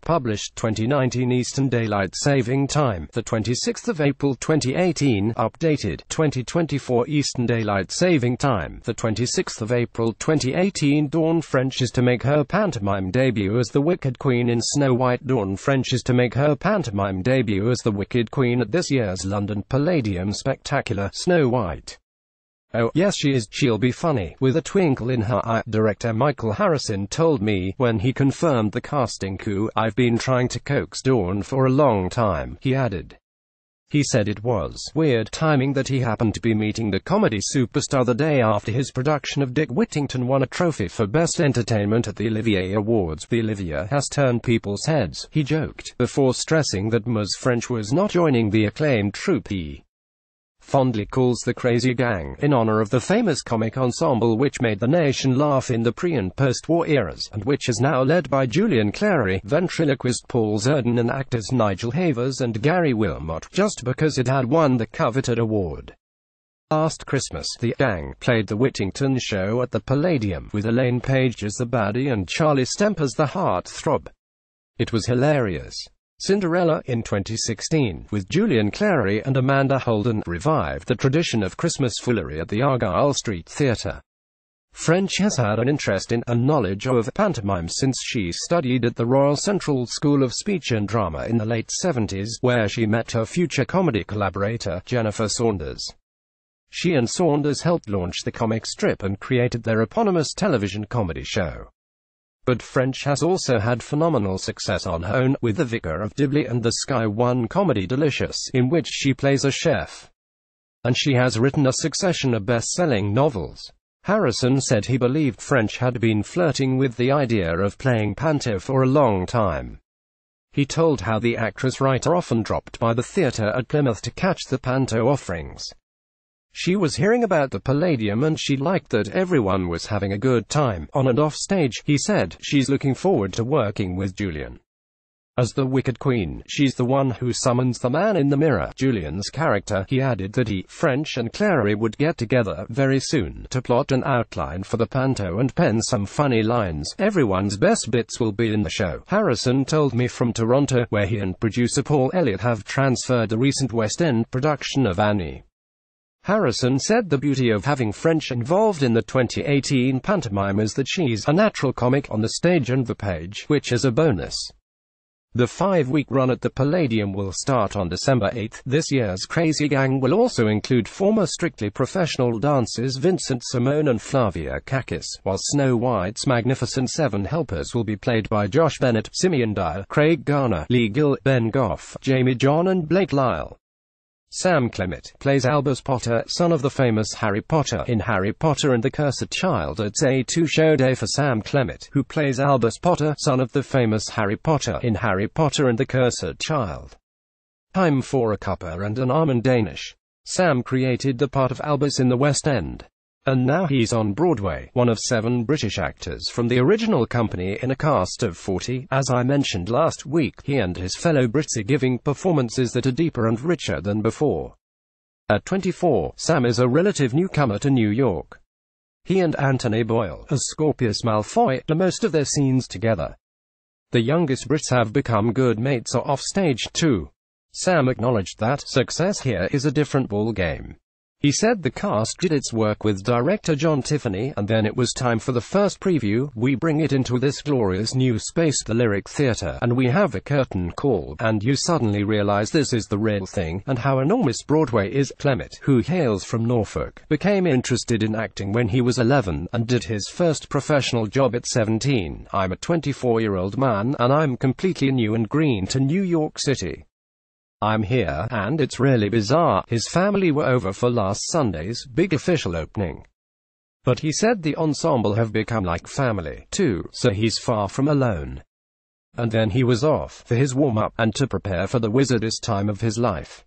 published 2019 Eastern Daylight Saving Time, the 26th of April 2018, updated 2024 Eastern Daylight Saving Time, the 26th of April 2018. Dawn French is to make her pantomime debut as the Wicked Queen in Snow White. Dawn French is to make her pantomime debut as the Wicked Queen at this year's London Palladium spectacular, Snow White. Oh, yes, she is. She'll be funny, with a twinkle in her eye, director Michael Harrison told me, when he confirmed the casting coup. I've been trying to coax Dawn for a long time, he added. He said it was weird timing that he happened to be meeting the comedy superstar the day after his production of Dick Whittington won a trophy for Best Entertainment at the Olivier Awards. The Olivier has turned people's heads, he joked, before stressing that Ms. French was not joining the acclaimed troupe he fondly calls the Crazy Gang, in honor of the famous comic ensemble which made the nation laugh in the pre- and post-war eras, and which is now led by Julian Clary, ventriloquist Paul Zerdin and actors Nigel Havers and Gary Wilmot, just because it had won the coveted award. Last Christmas, the gang played the Whittington show at the Palladium, with Elaine Page as the baddie and Charlie Stemp as the heartthrob. It was hilarious. Cinderella, in 2016, with Julian Clary and Amanda Holden, revived the tradition of Christmas foolery at the Argyle Street Theatre. French has had an interest in and knowledge of pantomime since she studied at the Royal Central School of Speech and Drama in the late 70s, where she met her future comedy collaborator, Jennifer Saunders. She and Saunders helped launch the comic strip and created their eponymous television comedy show. But French has also had phenomenal success on her own, with The Vicar of Dibley and the Sky One comedy Delicious, in which she plays a chef. And she has written a succession of best-selling novels. Harrison said he believed French had been flirting with the idea of playing panto for a long time. He told how the actress-writer often dropped by the theatre at Plymouth to catch the panto offerings. She was hearing about the Palladium and she liked that everyone was having a good time, on and off stage. He said, she's looking forward to working with Julian. As the Wicked Queen, she's the one who summons the man in the mirror, Julian's character. He added that he, French and Clary would get together very soon to plot an outline for the panto and pen some funny lines. Everyone's best bits will be in the show, Harrison told me from Toronto, where he and producer Paul Elliott have transferred the recent West End production of Annie. Harrison said the beauty of having French involved in the 2018 pantomime is that she's a natural comic on the stage and the page, which is a bonus. The 5-week run at the Palladium will start on December 8. This year's Crazy Gang will also include former Strictly Professional dancers Vincent Simone and Flavia Kakis, while Snow White's Magnificent Seven helpers will be played by Josh Bennett, Simeon Dyle, Craig Garner, Lee Gill, Ben Goff, Jamie John and Blake Lyle. Sam Clement plays Albus Potter, son of the famous Harry Potter, in Harry Potter and the Cursed Child. It's a two-show day for Sam Clement, who plays Albus Potter, son of the famous Harry Potter, in Harry Potter and the Cursed Child. Time for a cuppa and an almond Danish. Sam created the part of Albus in the West End. And now he's on Broadway, one of 7 British actors from the original company in a cast of 40. As I mentioned last week, he and his fellow Brits are giving performances that are deeper and richer than before. At 24, Sam is a relative newcomer to New York. He and Anthony Boyle, as Scorpius Malfoy, do most of their scenes together. The youngest Brits have become good mates off stage too. Sam acknowledged that success here is a different ball game. He said the cast did its work with director John Tiffany, and then it was time for the first preview. We bring it into this glorious new space, the Lyric Theatre, and we have a curtain call, and you suddenly realize this is the real thing, and how enormous Broadway is. Clement, who hails from Norfolk, became interested in acting when he was 11, and did his first professional job at 17. I'm a 24-year-old man, and I'm completely new and green to New York City. I'm here, and it's really bizarre. His family were over for last Sunday's big official opening. But he said the ensemble have become like family, too, so he's far from alone. And then he was off for his warm-up, and to prepare for the wizardest time of his life.